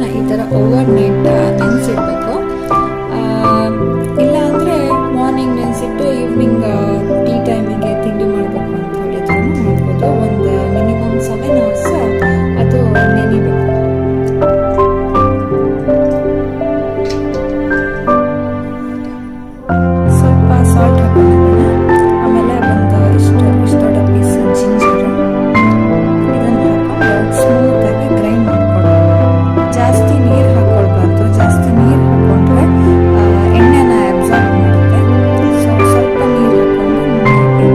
ನಾ ಈ ಥರ ಓವರ್ ನೈಟ್ ನೆನೆಸಿಡ್ಬೇಕು. ಇಲ್ಲ ಅಂದರೆ ಮಾರ್ನಿಂಗ್ ನೆನೆಸಿಟ್ಟು ಈವ್ನಿಂಗ್ ಟೀ ಟೈಮಿಗೆ ತಿಂಡಿ ಮಾಡಬೇಕು ಅಂತ ಹೇಳಿದ್ರು ಮಾಡ್ಬೋದು. ಒಂದು ಮಿನಿಮಮ್ 7 hours ಅದು ನೆನಿಬೇಕು. ಸ್ವಲ್ಪ ಸಾಲ್ಟ್ ಹಾಕೊಂಡಿದ್ದೀನಿ. ಆಮೇಲೆ ಒಂದು ಇಷ್ಟು ದೊಡ್ಡ ಪೀಸ್ ಜಿಂಜರ್ ಇದನ್ನು ಹಾಕೊಂಡು ಸ್ಮೂತಾಗಿ ಗ್ರೈಂಡ್ ಮಾಡ್ಕೊಳ್ಳಿ. ಜಾಸ್ತಿ ನೀರು ಹಾಕ್ಕೊಳ್ಬಾರ್ದು. ಜಾಸ್ತಿ ನೀರು ಹಾಕ್ಕೊಂಡ್ರೆ ಎಣ್ಣೆನ ಅಬ್ಸಾರ್ಬ್ ಮಾಡುತ್ತೆ. ಸೊ ಸ್ವಲ್ಪ ನೀರು ಹಾಕ್ಕೊಂಡು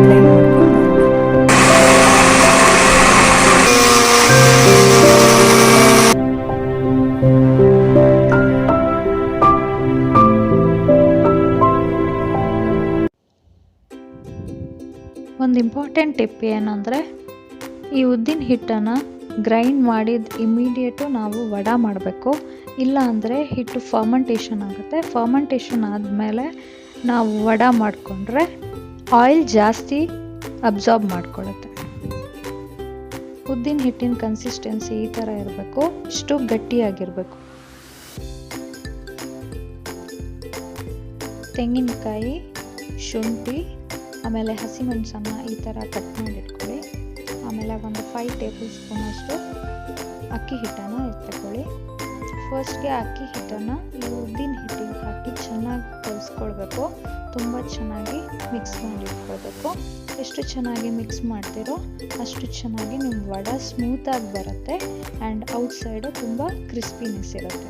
ಗ್ರೈಂಡ್ ಮಾಡ್ಕೊಂಡು ಒಂದು ಇಂಪಾರ್ಟೆಂಟ್ ಟಿಪ್ ಏನಂದರೆ, ಈ ಉದ್ದಿನ ಹಿಟ್ಟನ್ನು ಗ್ರೈಂಡ್ ಮಾಡಿದ ಇಮಿಡಿಯೇಟು ನಾವು ವಡ ಮಾಡಬೇಕು. ಇಲ್ಲ ಅಂದರೆ ಹಿಟ್ಟು ಫರ್ಮೆಂಟೇಷನ್ ಆಗುತ್ತೆ. ಫರ್ಮೆಂಟೇಷನ್ ಆದಮೇಲೆ ನಾವು ವಡ ಮಾಡಿಕೊಂಡ್ರೆ ಆಯಿಲ್ ಜಾಸ್ತಿ ಅಬ್ಸಾರ್ಬ್ ಮಾಡ್ಕೊಳ್ಳುತ್ತೆ. ಉದ್ದಿನ ಹಿಟ್ಟಿನ ಕನ್ಸಿಸ್ಟೆನ್ಸಿ ಈ ಥರ ಇರಬೇಕು. ಇಷ್ಟು ಗಟ್ಟಿಯಾಗಿರಬೇಕು. ತೆಂಗಿನಕಾಯಿ, ಶುಂಠಿ, ಆಮೇಲೆ ಹಸಿಮೆಣಸನ್ನು ಈ ಥರ ಕಟ್ ಮಾಡಿ ಇಟ್ಕೊಳ್ಳಿ. ಆಮೇಲೆ ಒಂದು 5 ಟೇಬಲ್ ಸ್ಪೂನಷ್ಟು ಅಕ್ಕಿ ಹಿಟ್ಟನ್ನು ಎತ್ಕೊಳ್ಳಿ. ಫಸ್ಟ್ಗೆ ಅಕ್ಕಿ ಹಿಟ್ಟನ್ನು ಈ ಉದ್ದಿನ ಹಿಟ್ಟಿಗೆ ಹಾಕಿ ಚೆನ್ನಾಗಿ ಕಲಿಸ್ಕೊಳ್ಬೇಕು. ತುಂಬ ಚೆನ್ನಾಗಿ ಮಿಕ್ಸ್ ಮಾಡಿ ಇಟ್ಕೊಳ್ಬೇಕು. ಎಷ್ಟು ಚೆನ್ನಾಗಿ ಮಿಕ್ಸ್ ಮಾಡ್ತೀರೋ ಅಷ್ಟು ಚೆನ್ನಾಗಿ ನಿಮ್ಮ ವಡ ಸ್ಮೂತಾಗಿ ಬರುತ್ತೆ ಆ್ಯಂಡ್ ಔಟ್ಸೈಡು ತುಂಬ ಕ್ರಿಸ್ಪಿನೆಸ್ ಇರುತ್ತೆ.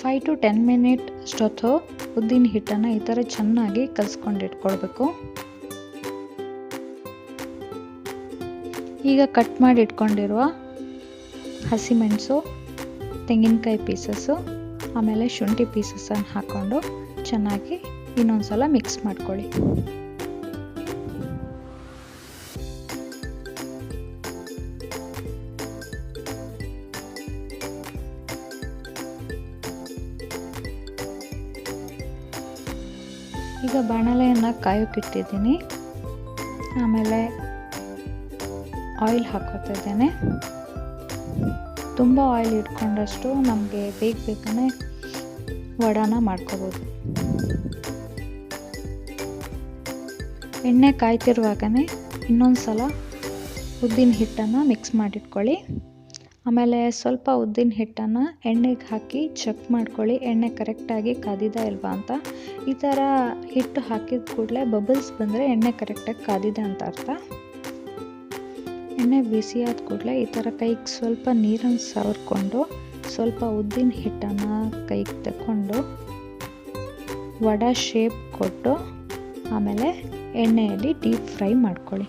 ಫೈವ್ ಟು 10 ಮಿನಿಟ್ ಅಷ್ಟೊತ್ತು ಉದ್ದಿನ ಹಿಟ್ಟನ್ನು ಈ ಥರ ಚೆನ್ನಾಗಿ ಕಲಿಸ್ಕೊಂಡು ಇಟ್ಕೊಳ್ಬೇಕು. ಈಗ ಕಟ್ ಮಾಡಿ ಇಟ್ಕೊಂಡಿರುವ ಹಸಿಮೆಣಸು, ತೆಂಗಿನಕಾಯಿ ಪೀಸಸ್ಸು, ಆಮೇಲೆ ಶುಂಠಿ ಪೀಸಸನ್ನು ಹಾಕ್ಕೊಂಡು ಚೆನ್ನಾಗಿ ಇನ್ನೊಂದು ಸಲ ಮಿಕ್ಸ್ ಮಾಡ್ಕೊಳ್ಳಿ. ಈಗ ಬಾಣಲೆಯನ್ನು ಕಾಯೋಕ್ಕಿಟ್ಟಿದ್ದೀನಿ. ಆಮೇಲೆ ಆಯಿಲ್ ಹಾಕೋತಾ ಇದ್ದೇನೆ. ತುಂಬ ಆಯಿಲ್ ಇಟ್ಕೊಂಡಷ್ಟು ನಮಗೆ ಬೇಕಂದ್ರೆ ವಡಾನ ಮಾಡ್ಕೋಬೋದು. ಎಣ್ಣೆ ಕಾಯ್ತಿರುವಾಗನೇ ಇನ್ನೊಂದು ಸಲ ಉದ್ದಿನ ಹಿಟ್ಟನ್ನು ಮಿಕ್ಸ್ ಮಾಡಿಟ್ಕೊಳ್ಳಿ. ಆಮೇಲೆ ಸ್ವಲ್ಪ ಉದ್ದಿನ ಹಿಟ್ಟನ್ನು ಎಣ್ಣೆಗೆ ಹಾಕಿ ಚೆಕ್ ಮಾಡ್ಕೊಳ್ಳಿ, ಎಣ್ಣೆ ಕರೆಕ್ಟಾಗಿ ಕಾದಿದೆ ಇಲ್ವಾ ಅಂತ. ಈ ಥರ ಹಿಟ್ಟು ಹಾಕಿದ ಕೂಡಲೇ ಬಬಲ್ಸ್ ಬಂದರೆ ಎಣ್ಣೆ ಕರೆಕ್ಟಾಗಿ ಕಾದಿದೆ ಅಂತ ಅರ್ಥ. ಎಣ್ಣೆ ಬಿಸಿಯಾದ ಕೂಡಲೇ ಈ ಥರ ಕೈಗೆ ಸ್ವಲ್ಪ ನೀರನ್ನು ಸವರ್ಕೊಂಡು ಸ್ವಲ್ಪ ಉದ್ದಿನ ಹಿಟ್ಟನ್ನು ಕೈಗೆ ತಗೊಂಡು ವಡ ಶೇಪ್ ಕೊಟ್ಟು ಆಮೇಲೆ ಎಣ್ಣೆಯಲ್ಲಿ ಡೀಪ್ ಫ್ರೈ ಮಾಡ್ಕೊಳ್ಳಿ.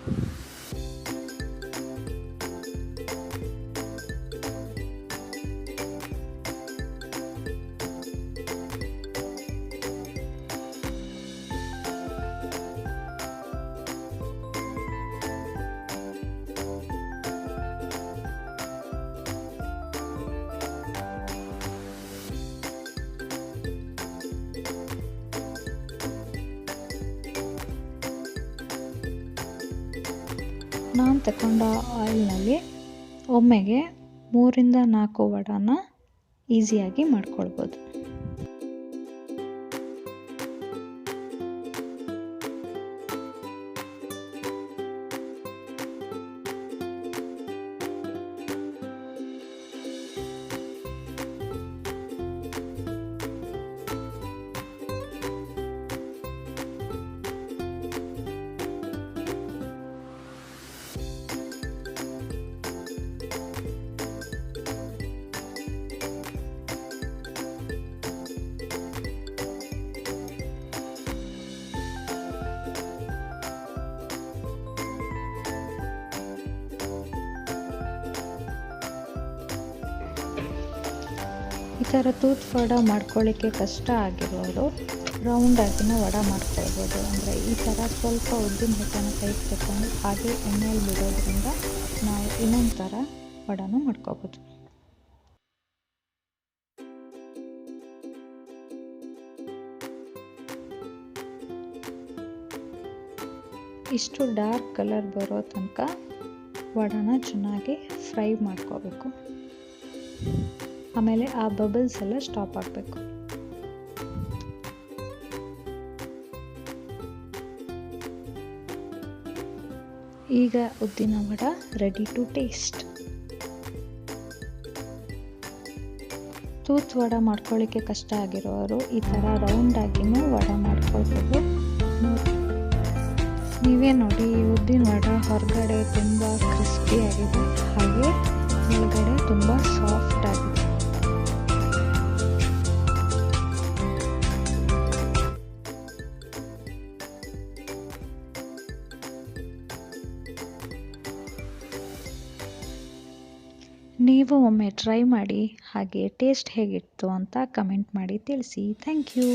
ನಾನು ತಗೊಂಡ ಆಯಿಲ್ನಲ್ಲಿ ಒಮ್ಮೆಗೆ 3ರಿಂದ 4 ವಡಾನ ಈಸಿಯಾಗಿ ಮಾಡ್ಕೊಳ್ಬೋದು. ಈ ಥರ ತೂತ್ ವಡ ಮಾಡ್ಕೊಳ್ಳಿಕ್ಕೆ ಕಷ್ಟ ಆಗಿರೋರು ರೌಂಡಾಗಿನ ವಡ ಮಾಡ್ಕೊಳ್ಬೋದು. ಅಂದರೆ ಈ ಥರ ಸ್ವಲ್ಪ ಉದ್ದಿನ ಹಿಟ್ಟನ್ನು ಕೈಗೆ ತಗೊಂಡು ಹಾಗೆ ಎಣ್ಣೆಯಲ್ಲಿ ಬಿಡೋದ್ರಿಂದ ನಾವು ಇನ್ನೊಂದು ಥರ ವಡನೂ ಮಾಡ್ಕೋಬೋದು. ಇಷ್ಟು ಡಾರ್ಕ್ ಕಲರ್ ಬರೋ ತನಕ ವಡಾನ ಚೆನ್ನಾಗಿ ಫ್ರೈ ಮಾಡ್ಕೋಬೇಕು. ಆಮೇಲೆ ಆ ಬಬಲ್ಸ್ ಎಲ್ಲ ಸ್ಟಾಪ್ ಆಗಬೇಕು. ಈಗ ಉದ್ದಿನ ವಡ ರೆಡಿ ಟು ಟೇಸ್ಟ್. ತೂತ್ ವಡ ಮಾಡ್ಕೊಳ್ಳಿಕ್ಕೆ ಕಷ್ಟ ಆಗಿರೋರು ಈ ಥರ ರೌಂಡಾಗಿನೂ ವಡ ಮಾಡ್ಕೊಳ್ಬೋದು. ನೀವೇ ನೋಡಿ, ಈ ಉದ್ದಿನ ವಡ ಹೊರಗಡೆ ತುಂಬ ಕ್ರಿಸ್ಪಿ ಆಗಿದೆ, ಹಾಗೆ ಒಳಗಡೆ ತುಂಬ ಸಾಫ್ಟ್ ಆಗಿದೆ. ನೀವು ಒಮ್ಮೆ ಟ್ರೈ ಮಾಡಿ, ಹಾಗೆ ಟೇಸ್ಟ್ ಹೇಗಿತ್ತು ಅಂತ ಕಮೆಂಟ್ ಮಾಡಿ ತಿಳಿಸಿ. Thank you.